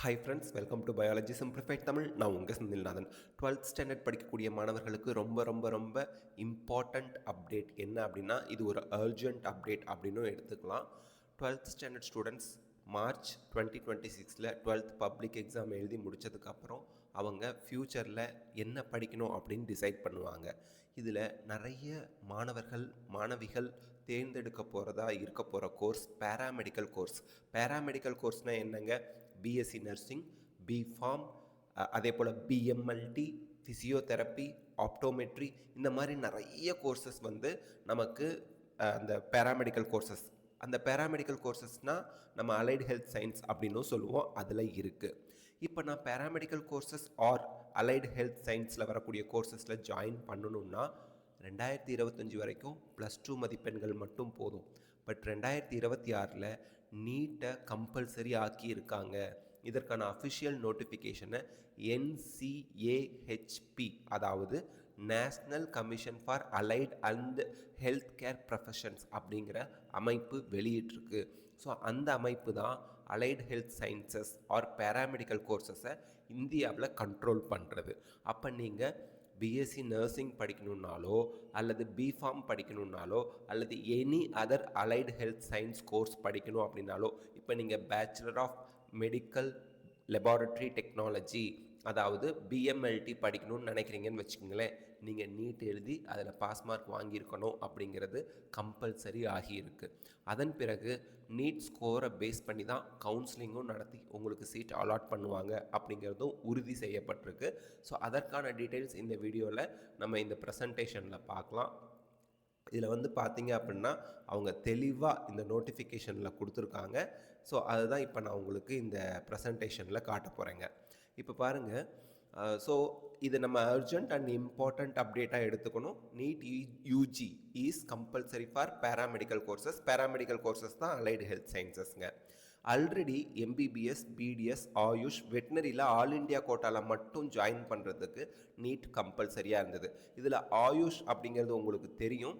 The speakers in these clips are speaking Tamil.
Hi friends, welcome to biology simplified Tamil. நான் உங்கள் செந்தில்நாதன். 12th ஸ்டாண்டர்ட் படிக்கக்கூடிய மாணவர்களுக்கு ரொம்ப ரொம்ப ரொம்ப இம்பார்ட்டண்ட் அப்டேட் என்ன அப்படின்னா, இது ஒரு அர்ஜென்ட் அப்டேட் அப்படின்னும் எடுத்துக்கலாம். 12th standard students March 2026 12th public exam எழுதி முடித்ததுக்கப்புறம் அவங்க ஃப்யூச்சரில் என்ன படிக்கணும் அப்படின்னு டிசைட் பண்ணுவாங்க. இதில் நிறைய மாணவிகள் தேர்ந்தெடுக்க இருக்க போகிற கோர்ஸ் பேராமெடிக்கல் கோர்ஸ். பேராமெடிக்கல் கோர்ஸ்னால் என்னங்க? பிஎஸ்சி நர்சிங், பிஃபார்ம், அதே போல் பிஎம்எல்டி, ஃபிசியோதெரப்பி, ஆப்டோமெட்ரி, இந்த மாதிரி நிறைய கோர்சஸ் நமக்கு அந்த பேராமெடிக்கல் கோர்சஸ். அந்த பேராமெடிக்கல் கோர்சஸ்னால் நம்ம அலைடு ஹெல்த் சயின்ஸ் அப்படின்னும் சொல்லுவோம், அதில் இருக்குது. இப்போ நான் paramedical courses or allied health சயின்ஸில் வரக்கூடிய கோர்சஸில் ஜாயின் பண்ணணுன்னா 2025 வரைக்கும் +2 மதிப்பெண்கள் மட்டும் போதும். பட் 2026 நீட்டை கம்பல்சரி ஆக்கியிருக்காங்க. இதற்கான அஃபிஷியல் நோட்டிஃபிகேஷனை NCAHP, அதாவது national commission for allied and health care professions அப்படிங்கிற அமைப்பு வெளியிட்டிருக்கு. ஸோ அந்த அமைப்பு தான் allied health sciences or paramedical கோர்சஸை இந்தியாவில் கண்ட்ரோல் பண்ணுறது. அப்போ நீங்கள் பிஎஸ்சி நர்சிங் படிக்கணுன்னாலோ அல்லது பிஃபார்ம் படிக்கணுன்னாலோ அல்லது any other allied health science course படிக்கணும் அப்படின்னாலோ, இப்போ நீங்கள் bachelor of medical laboratory technology, அதாவது பிஎம்எல்டி படிக்கணும்னு நினைக்கிறீங்கன்னு வச்சுக்கோங்களேன், நீங்கள் நீட் எழுதி அதில் பாஸ் மார்க் வாங்கியிருக்கணும் அப்படிங்கிறது கம்பல்சரி ஆகியிருக்கு. அதன் பிறகு நீட் ஸ்கோரை பேஸ் பண்ணி தான் கவுன்சிலிங்கும் நடத்தி உங்களுக்கு சீட் அலாட் பண்ணுவாங்க அப்படிங்கிறதும் உறுதி செய்யப்பட்டிருக்கு. ஸோ அதற்கான டீட்டெயில்ஸ் இந்த வீடியோவில் நம்ம இந்த ப்ரெசன்டேஷனில் பார்க்கலாம். இதில் பார்த்தீங்க அப்படின்னா அவங்க தெளிவாக இந்த நோட்டிஃபிகேஷனில் கொடுத்துருக்காங்க. ஸோ அதுதான் இப்போ நான் உங்களுக்கு இந்த ப்ரெசன்டேஷனில் காட்ட போகிறேங்க. இப்போ பாருங்கள். ஸோ இது நம்ம அர்ஜென்ட் அண்ட் இம்பார்ட்டண்ட் அப்டேட்டாக எடுத்துக்கணும். NEET UG is compulsory for paramedical courses. Paramedical courses தான் அலைடு ஹெல்த் சயின்சஸ்ங்க. ஆல்ரெடி எம்பிபிஎஸ், பிடிஎஸ், ஆயுஷ், வெட்டினரியில் ஆல் இண்டியா கோட்டாவில் மட்டும் ஜாயின் பண்ணுறதுக்கு நீட் கம்பல்சரியாக இருந்தது. இதில் ஆயுஷ் அப்படிங்கிறது உங்களுக்கு தெரியும்,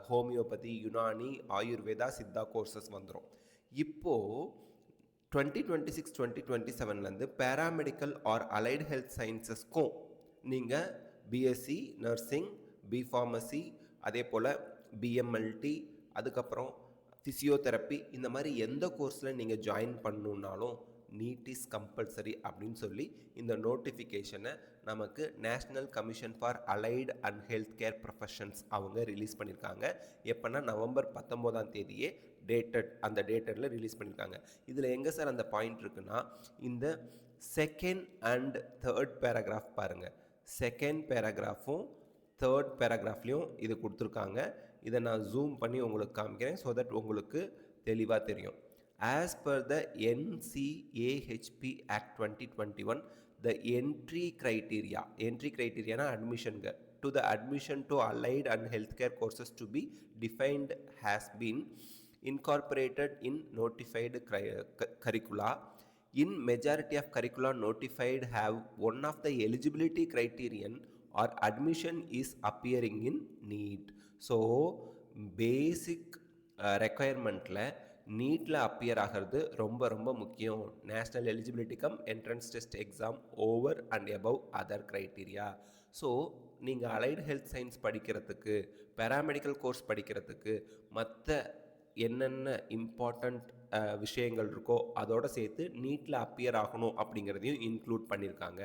ஹோமியோபதி, யுனானி, ஆயுர்வேதா, சித்தா கோர்சஸ் வந்துடும். இப்போது 2026-2027 பேராமெடிக்கல் ஆர் அலைடு ஹெல்த் சயின்சஸ்க்கும் நீங்கள் பிஎஸ்சி நர்சிங், பிஃபார்மசி, அதே போல் பிஎம்எல்டி, அதுக்கப்புறம் ஃபிசியோதெரப்பி, இந்த மாதிரி எந்த கோர்ஸில் நீங்கள் ஜாயின் பண்ணணுன்னாலும் நீட் இஸ் கம்பல்சரி அப்படின்னு சொல்லி இந்த நோட்டிஃபிகேஷனை நமக்கு national commission for allied and health care professions அவங்க ரிலீஸ் பண்ணியிருக்காங்க. எப்போனா நவம்பர் 19 அந்த டேட்டடில் ரிலீஸ் பண்ணியிருக்காங்க. இதில் எங்கே சார் அந்த பாயிண்ட் இருக்குன்னா, இந்த செகண்ட் அண்ட் தேர்ட் பேராகிராஃப் பாருங்கள். செகண்ட் பேராகிராஃபும் தேர்ட் பேராகிராஃப்லேயும் இது கொடுத்துருக்காங்க. இதை நான் ஜூம் பண்ணி உங்களுக்கு காமிக்கிறேன் ஸோ தட் உங்களுக்கு தெளிவாக தெரியும். As per the NCAHP Act 2021, the entry criteria admission to the admission to allied and healthcare courses to be defined has been incorporated in notified curricula. In majority of curricula notified have one of the eligibility criterion or admission is appearing in NEET. So basic ரெக்குயர்மெண்ட்டில் நீட்டில் அப்பியர் ஆகிறது ரொம்ப ரொம்ப முக்கியம். National eligibility come entrance test exam over and above other criteria. So நீங்கள் அலைடு ஹெல்த் சயின்ஸ் படிக்கிறதுக்கு, பேராமெடிக்கல் கோர்ஸ் படிக்கிறதுக்கு மற்ற என்னென்ன இம்பார்ட்டண்ட் விஷயங்கள் இருக்கோ அதோடு சேர்த்து நீட்டில் அப்பியர் ஆகணும் அப்படிங்கிறதையும் இன்க்ளூட் பண்ணியிருக்காங்க.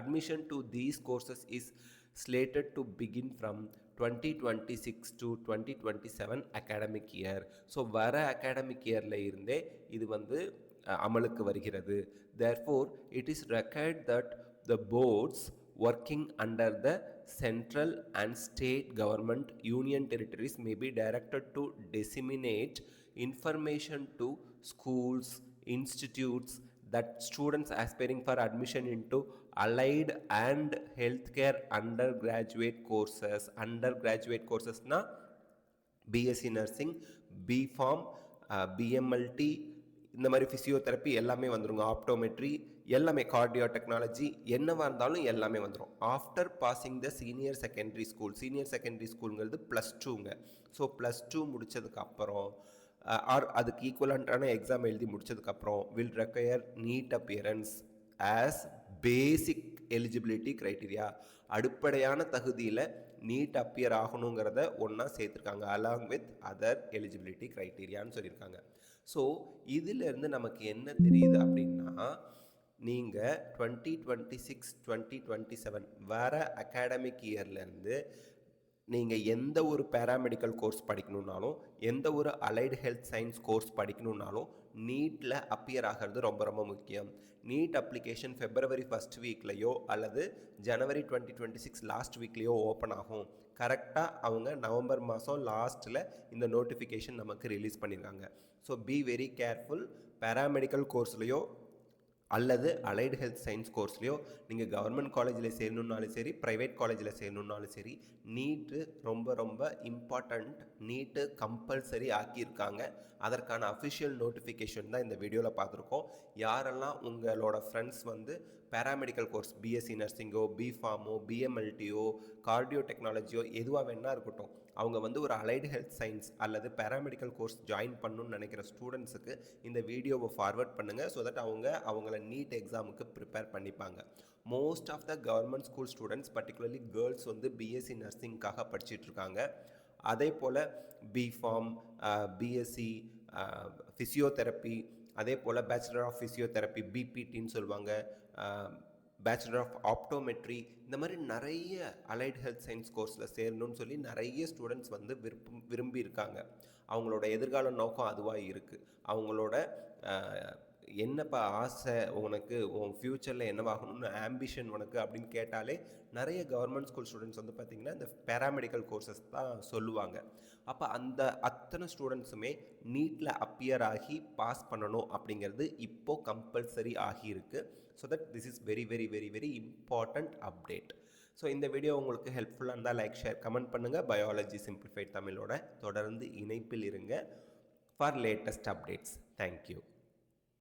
Admission to these courses is slated to begin from 2026 to 2027 academic year. So வர அகாடமிக் இயரில் இருந்தே இது அமலுக்கு வருகிறது. Therefore, it is required that the boards working under the central and state government union territories may be directed to disseminate information to schools, institutes that students aspiring for admission into allied and healthcare undergraduate courses na BSc nursing, BPharm, BMLT, இந்த மாதிரி ஃபிசியோதெரப்பி எல்லாமே வந்துருங்க. ஆப்டோமெட்ரி எல்லாமே, கார்டியோ டெக்னாலஜி என்னவாக இருந்தாலும் எல்லாமே வந்துடும். After passing the senior secondary ஸ்கூல்ங்கிறது +2ங்க. ஸோ +2 முடித்ததுக்கப்புறம் ஆர் அதுக்கு ஈக்குவலண்ட்டான எக்ஸாம் எழுதி முடிச்சதுக்கப்புறம் will require NEET appearance as basic eligibility criteria. அடிப்படையான தகுதியில் நீட் அப்பியர் ஆகணுங்கிறத ஒன்றா சேர்த்துருக்காங்க அலாங் வித் அதர் எலிஜிபிலிட்டி க்ரைட்டீரியான்னு சொல்லியிருக்காங்க. ஸோ இதிலேருந்து நமக்கு என்ன தெரியுது அப்படின்னா, நீங்கள் 2026-2027 வர அகாடமிக் இயர்லேருந்து நீங்கள் எந்த ஒரு பேராமெடிக்கல் கோர்ஸ் படிக்கணுன்னாலும், எந்த ஒரு அலைடு ஹெல்த் சயின்ஸ் கோர்ஸ் படிக்கணுன்னாலும் நீட்டில் அப்பியர் ஆகிறது ரொம்ப ரொம்ப முக்கியம். நீட் அப்ளிகேஷன் February 1st வீக்லேயோ அல்லது January 2026 லாஸ்ட் வீக்லேயோ ஓப்பன் ஆகும். கரெக்டாக அவங்க நவம்பர் மாதம் லாஸ்ட்டில் இந்த நோட்டிஃபிகேஷன் நமக்கு ரிலீஸ் பண்ணியிருக்காங்க. So be very careful. Paramedical கோர்ஸ்லேயோ அல்லது அலைடு ஹெல்த் சயின்ஸ் கோர்ஸ்லையோ நீங்கள் கவர்மெண்ட் காலேஜில் சேரணுன்னாலும் சரி, ப்ரைவேட் காலேஜில் சேரணுன்னாலும் சரி, நீட்டு ரொம்ப ரொம்ப இம்பார்ட்டண்ட். நீட்டு கம்பல்சரி ஆக்கியிருக்காங்க. அதற்கான அஃபிஷியல் நோட்டிஃபிகேஷன் தான் இந்த வீடியோவில் பார்த்துருக்கோம். யாரெல்லாம் உங்களோட ஃப்ரெண்ட்ஸ் வந்து பேராமெடிக்கல் கோர்ஸ் பிஎஸ்சி நர்சிங்கோ, பிஃபார்மோ, பிஎம்எல்டியோ, கார்டியோ டெக்னாலஜியோ எதுவாக வேணா இருக்கட்டும், அவங்க வந்து ஒரு அலைடு ஹெல்த் சயின்ஸ் அல்லது பேராமெடிக்கல் கோர்ஸ் ஜாயின் பண்ணணும்னு நினைக்கிற ஸ்டூடெண்ட்ஸுக்கு இந்த வீடியோவை ஃபார்வர்ட் பண்ணுங்கள். ஸோ தட் அவங்கள நீட் எக்ஸாமுக்கு ப்ரிப்பேர் பண்ணிப்பாங்க. Most of the government school students particularly girls வந்து பிஎஸ்சி நர்சிங்காக படிச்சிட்ருக்காங்க. அதே போல் பிஃபார்ம், பிஎஸ்சி ஃபிசியோதெரப்பி, அதே போல் பேச்சுலர் ஆஃப் ஃபிசியோதெரப்பி பிபிடின்னு சொல்லுவாங்க, பேச்சுலர் ஆஃப் ஆப்டோமெட்ரி, இந்த மாதிரி நிறைய அலைட் ஹெல்த் சயின்ஸ் கோர்ஸில் சேரணும்னு சொல்லி நிறைய ஸ்டூடெண்ட்ஸ் வந்து விரும்பி இருக்காங்க. அவங்களோட எதிர்கால நோக்கம் அதுவாக இருக்குது. அவங்களோட என்னப்பா ஆசை உனக்கு, உன் ஃப்யூச்சரில் என்னவாகணும்னு ஆம்பிஷன் உனக்கு அப்படின்னு கேட்டாலே நிறைய கவர்மெண்ட் ஸ்கூல் ஸ்டூடெண்ட்ஸ் வந்து பார்த்திங்கன்னா இந்த பேராமெடிக்கல் கோர்சஸ் தான் சொல்லுவாங்க. அப்போ அத்தனை ஸ்டூடெண்ட்ஸுமே நீட்டில் அப்பியர் ஆகி பாஸ் பண்ணணும் அப்படிங்கிறது இப்போது கம்பல்சரி ஆகியிருக்கு. So that this is very very very very important update. So இந்த வீடியோ உங்களுக்கு ஹெல்ப்ஃபுல்லாக இருந்தால் லைக், ஷேர், கமெண்ட் பண்ணுங்கள். பயாலஜி சிம்பிளிஃபைட் தமிழோட தொடர்ந்து இணைப்பில் இருங்க ஃபார் லேட்டஸ்ட் அப்டேட்ஸ். தேங்க்யூ.